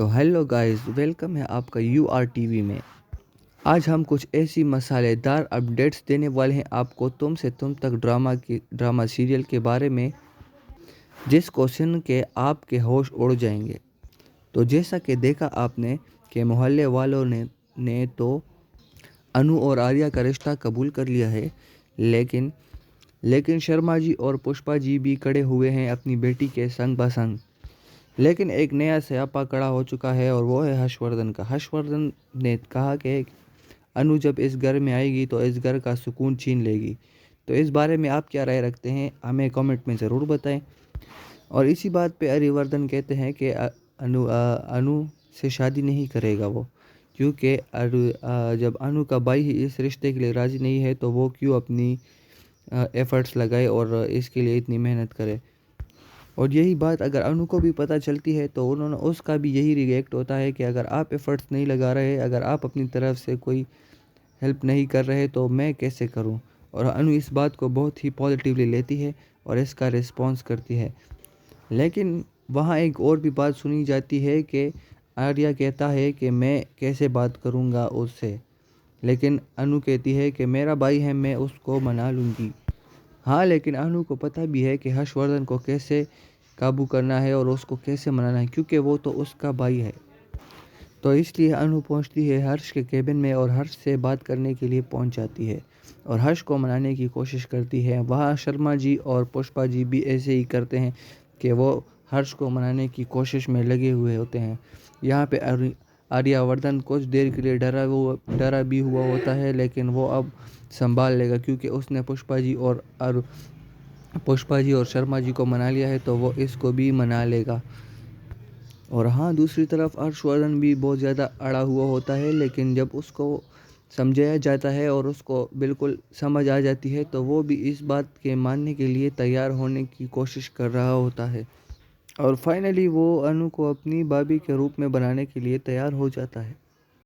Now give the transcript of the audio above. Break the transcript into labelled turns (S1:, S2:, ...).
S1: तो hello guys, welcome है आपका UR TV में। आज हम कुछ ऐसी मसालेदार अपडेट्स देने वाले हैं आपको तुम से तुम तक ड्रामा सीरियल के बारे में, जिसको सुन के आपके होश उड़ जाएंगे। तो जैसा कि देखा आपने कि मोहल्ले वालों ने तो अनु और आर्या का रिश्ता कबूल कर लिया है, लेकिन लेकिन शर्मा जी और पुष्पा जी भी खड़े हुए हैं अपनी बेटी के संग बसंग। लेकिन एक नया स्यापा खड़ा हो चुका है और वो है हर्षवर्धन का। हर्षवर्धन ने कहा कि अनु जब इस घर में आएगी तो इस घर का सुकून छीन लेगी। तो इस बारे में आप क्या राय रखते हैं, हमें कमेंट में ज़रूर बताएं। और इसी बात पे हरिवर्धन कहते हैं कि अनु से शादी नहीं करेगा वो, क्योंकि जब अनु का भाई ही इस रिश्ते के लिए राज़ी नहीं है तो वो क्यों अपनी एफ़र्ट्स लगाए और इसके लिए इतनी मेहनत करे। और यही बात अगर अनु को भी पता चलती है तो उसका भी यही रिएक्ट होता है कि अगर आप एफ़र्ट्स नहीं लगा रहे, अगर आप अपनी तरफ से कोई हेल्प नहीं कर रहे तो मैं कैसे करूं। और अनु इस बात को बहुत ही पॉजिटिवली लेती है और इसका रिस्पॉन्स करती है। लेकिन वहाँ एक और भी बात सुनी जाती है कि आर्या कहता है कि मैं कैसे बात करूँगा उससे, लेकिन अनु कहती है कि मेरा भाई है, मैं उसको मना लूँगी। हाँ, लेकिन अनु को पता भी है कि हर्षवर्धन को कैसे काबू करना है और उसको कैसे मनाना है, क्योंकि वो तो उसका भाई है। तो इसलिए अनु पहुंचती है हर्ष के केबिन में और हर्ष से बात करने के लिए पहुंच जाती है और हर्ष को मनाने की कोशिश करती है। वहाँ शर्मा जी और पुष्पा जी भी ऐसे ही करते हैं कि वो हर्ष को मनाने की कोशिश में लगे हुए होते हैं। यहाँ पे आर्यवर्धन कुछ देर के लिए डरा भी हुआ होता है, लेकिन वो अब संभाल लेगा, क्योंकि उसने पुष्पा जी और शर्मा जी को मना लिया है तो वो इसको भी मना लेगा। और हाँ, दूसरी तरफ हर्षवर्धन भी बहुत ज़्यादा अड़ा हुआ होता है, लेकिन जब उसको समझाया जाता है और उसको बिल्कुल समझ आ जाती है तो वो भी इस बात के मानने के लिए तैयार होने की कोशिश कर रहा होता है और फाइनली वो अनु को अपनी भाभी के रूप में बनाने के लिए तैयार हो जाता है।